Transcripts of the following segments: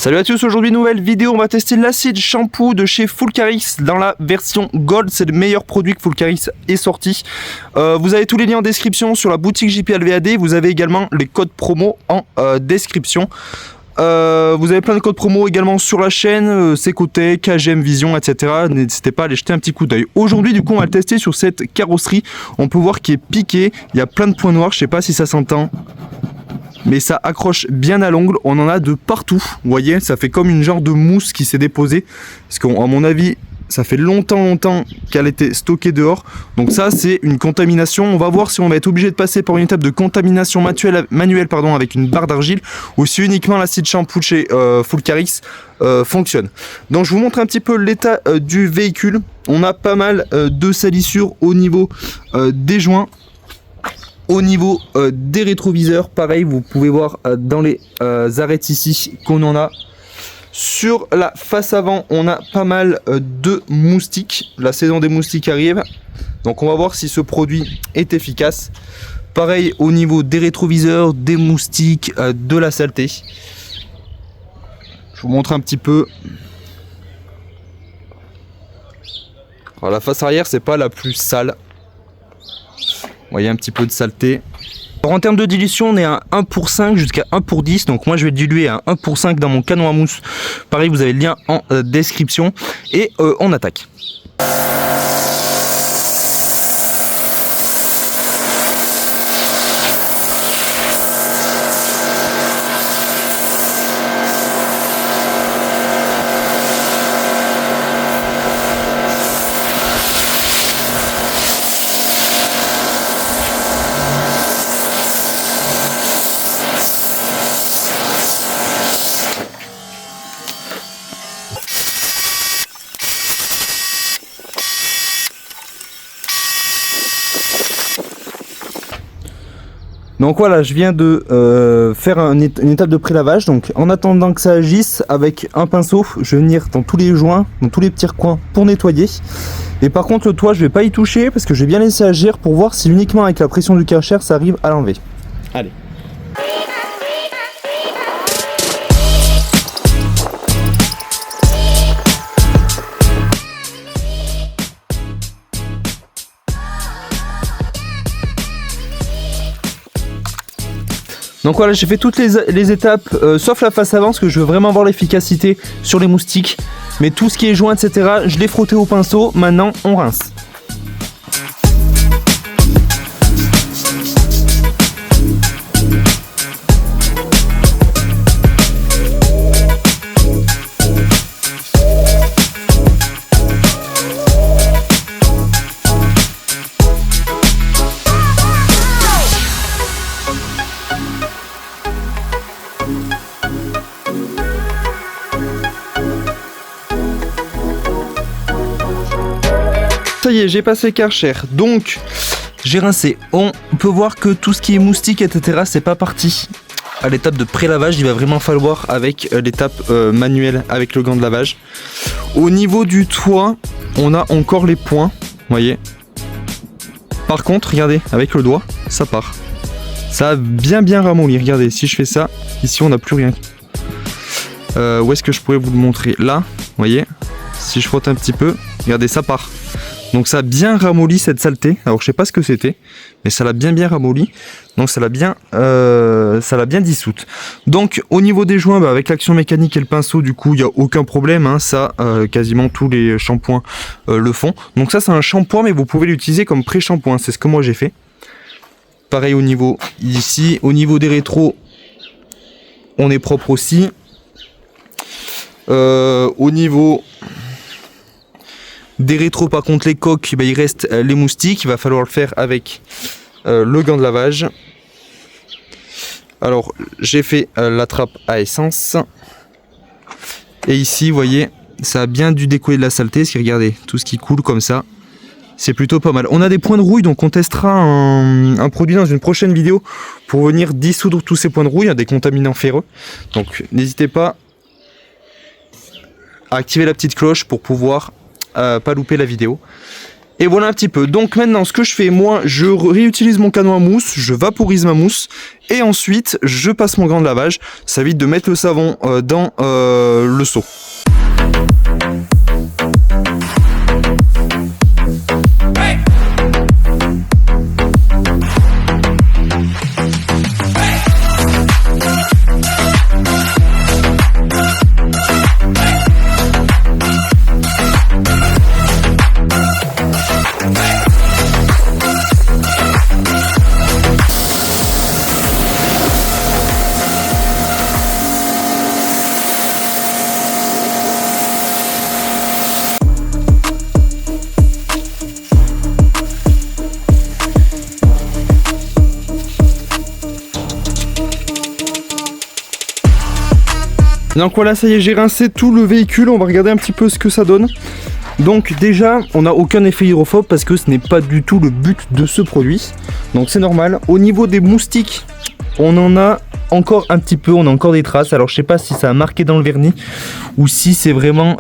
Salut à tous, aujourd'hui nouvelle vidéo, on va tester l'acide shampoo de chez Fulcaris dans la version Gold, c'est le meilleur produit que Fulcaris ait sorti. Vous avez tous les liens en description sur la boutique JPLVAD, vous avez également les codes promo en description. Vous avez plein de codes promo également sur la chaîne, Secoté, KGM Vision, etc. N'hésitez pas à aller jeter un petit coup d'œil. Aujourd'hui, du coup, on va le tester sur cette carrosserie. On peut voir qu'il est piqué, il y a plein de points noirs, je sais pas si ça s'entend. Mais ça accroche bien à l'ongle, on en a de partout. Vous voyez, ça fait comme une genre de mousse qui s'est déposée. Parce qu'à mon avis, ça fait longtemps qu'elle était stockée dehors. Donc ça, c'est une contamination. On va voir si on va être obligé de passer par une étape de contamination manuelle avec une barre d'argile, ou si uniquement l'acide shampoo chez Fulcaris fonctionne. Donc je vous montre un petit peu l'état du véhicule. On a pas mal de salissures au niveau des joints. Au niveau des rétroviseurs, pareil, vous pouvez voir dans les arêtes ici qu'on en a. Sur la face avant, on a pas mal de moustiques. La saison des moustiques arrive. Donc on va voir si ce produit est efficace. Pareil au niveau des rétroviseurs, des moustiques, de la saleté. Je vous montre un petit peu. Alors, la face arrière, c'est pas la plus sale. Vous voyez un petit peu de saleté. Alors, en termes de dilution, on est à 1 pour 5 jusqu'à 1 pour 10. Donc moi je vais diluer à 1 pour 5 dans mon canon à mousse. Pareil, vous avez le lien en description. Et on attaque. Donc voilà, je viens de faire une étape de pré-lavage. Donc en attendant que ça agisse, avec un pinceau, je vais venir dans tous les joints, dans tous les petits recoins pour nettoyer. Et par contre le toit, je vais pas y toucher parce que je vais bien laisser agir pour voir si uniquement avec la pression du Karcher ça arrive à l'enlever. Allez. Donc voilà, j'ai fait toutes les étapes, sauf la face avant, parce que je veux vraiment voir l'efficacité sur les moustiques. Mais tout ce qui est joint, etc., je l'ai frotté au pinceau. Maintenant, on rince. Ça y est, j'ai passé Karcher, donc j'ai rincé. On peut voir que tout ce qui est moustique, etc., c'est pas parti. À l'étape de pré-lavage, il va vraiment falloir avec l'étape manuelle, avec le gant de lavage. Au niveau du toit, on a encore les points, vous voyez. Par contre, regardez, avec le doigt, ça part. Ça a bien ramolli, regardez, si je fais ça, ici on n'a plus rien. Où est-ce que je pourrais vous le montrer? Là, vous voyez, si je frotte un petit peu, regardez, ça part. Donc ça a bien ramolli cette saleté. Alors je sais pas ce que c'était, mais ça l'a bien ramolli. Donc ça l'a bien dissoute. Donc au niveau des joints, avec l'action mécanique et le pinceau, du coup il n'y a aucun problème. Hein, ça, quasiment tous les shampoings le font. Donc ça c'est un shampoing, mais vous pouvez l'utiliser comme pré-shampoing. C'est ce que moi j'ai fait. Pareil au niveau ici, au niveau des rétros, on est propre aussi. Au niveau des rétros, par contre, les coques, il reste les moustiques. Il va falloir le faire avec le gant de lavage. Alors, j'ai fait la trappe à essence. Et ici, vous voyez, ça a bien dû découler de la saleté. Parce que regardez, tout ce qui coule comme ça, c'est plutôt pas mal. On a des points de rouille, donc on testera un produit dans une prochaine vidéo pour venir dissoudre tous ces points de rouille. Il y a des contaminants ferreux. Donc, n'hésitez pas à activer la petite cloche pour pouvoir pas louper la vidéo. Et voilà un petit peu. Donc maintenant, ce que je fais, moi, je réutilise mon canon à mousse, je vaporise ma mousse, et ensuite, je passe mon gant de lavage. Ça évite de mettre le savon dans le seau. Donc voilà, ça y est, j'ai rincé tout le véhicule, on va regarder un petit peu ce que ça donne. Donc déjà, on n'a aucun effet hydrophobe parce que ce n'est pas du tout le but de ce produit. Donc c'est normal. Au niveau des moustiques, on en a encore un petit peu, on a encore des traces. Alors je sais pas si ça a marqué dans le vernis ou si c'est vraiment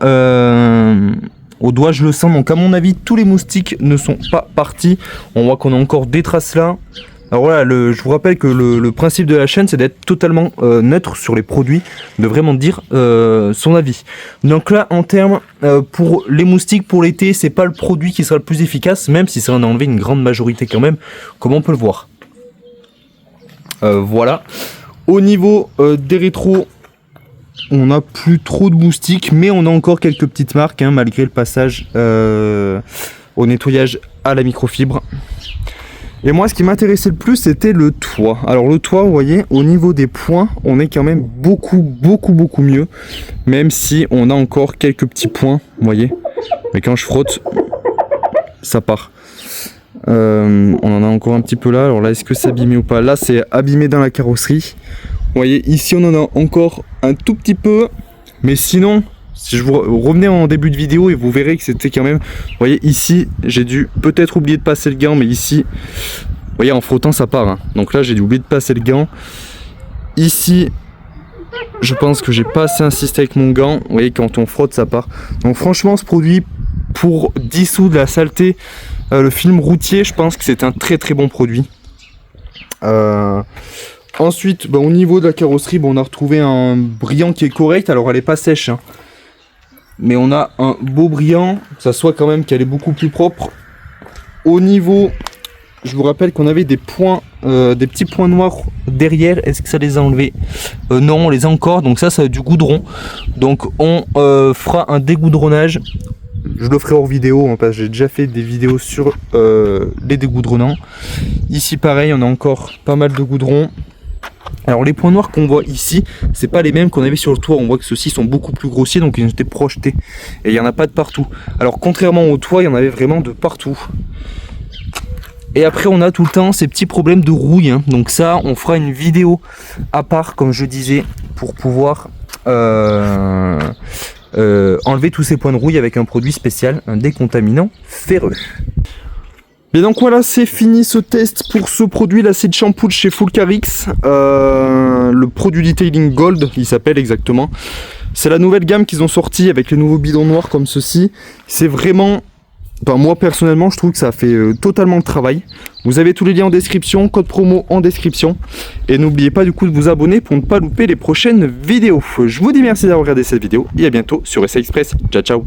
au doigt je le sens. Donc à mon avis, tous les moustiques ne sont pas partis. On voit qu'on a encore des traces là. Alors voilà, je vous rappelle que le principe de la chaîne, c'est d'être totalement neutre sur les produits, de vraiment dire son avis. Donc là, en termes pour les moustiques, pour l'été, c'est pas le produit qui sera le plus efficace, même si ça en a enlevé une grande majorité quand même, comme on peut le voir. Voilà. Au niveau des rétros, on n'a plus trop de moustiques, mais on a encore quelques petites marques, hein, malgré le passage au nettoyage à la microfibre. Et moi, ce qui m'intéressait le plus, c'était le toit. Alors le toit, vous voyez, au niveau des points, on est quand même beaucoup mieux. Même si on a encore quelques petits points, vous voyez. Mais quand je frotte, ça part. On en a encore un petit peu là. Alors là, est-ce que c'est abîmé ou pas? Là, c'est abîmé dans la carrosserie. Vous voyez, ici, on en a encore un tout petit peu. Mais sinon... Si je vous revenez en début de vidéo et vous verrez que c'était quand même... Vous voyez ici, j'ai dû peut-être oublier de passer le gant, mais ici, vous voyez en frottant ça part. Hein. Donc là j'ai dû oublier de passer le gant. Ici, je pense que j'ai pas assez insisté avec mon gant. Vous voyez quand on frotte ça part. Donc franchement ce produit pour dissoudre la saleté, le film routier, je pense que c'est un très bon produit. Ensuite, au niveau de la carrosserie, on a retrouvé un brillant qui est correct. Alors elle est pas sèche, hein. Mais on a un beau brillant, ça soit quand même qu'elle est beaucoup plus propre. Au niveau, je vous rappelle qu'on avait des points, des petits points noirs derrière. Est-ce que ça les a enlevés? Non, on les a encore. Donc ça a du goudron. Donc on fera un dégoudronnage. Je le ferai hors vidéo, hein, parce que j'ai déjà fait des vidéos sur les dégoudronnants. Ici pareil, on a encore pas mal de goudron. Alors les points noirs qu'on voit ici, c'est pas les mêmes qu'on avait sur le toit. On voit que ceux-ci sont beaucoup plus grossiers, donc ils ont été projetés. Et il n'y en a pas de partout. Alors contrairement au toit, il y en avait vraiment de partout. Et après on a tout le temps ces petits problèmes de rouille, hein. Donc ça, on fera une vidéo à part, comme je disais, pour pouvoir enlever tous ces points de rouille avec un produit spécial, un décontaminant ferreux. Et donc voilà, c'est fini ce test pour ce produit, l'acide shampoo de chez Fulcarix. Le produit detailing Gold, il s'appelle exactement. C'est la nouvelle gamme qu'ils ont sorti avec les nouveaux bidons noirs comme ceci. C'est vraiment... moi personnellement, je trouve que ça fait totalement le travail. Vous avez tous les liens en description, code promo en description. Et n'oubliez pas du coup de vous abonner pour ne pas louper les prochaines vidéos. Je vous dis merci d'avoir regardé cette vidéo et à bientôt sur SA Express. Ciao ciao.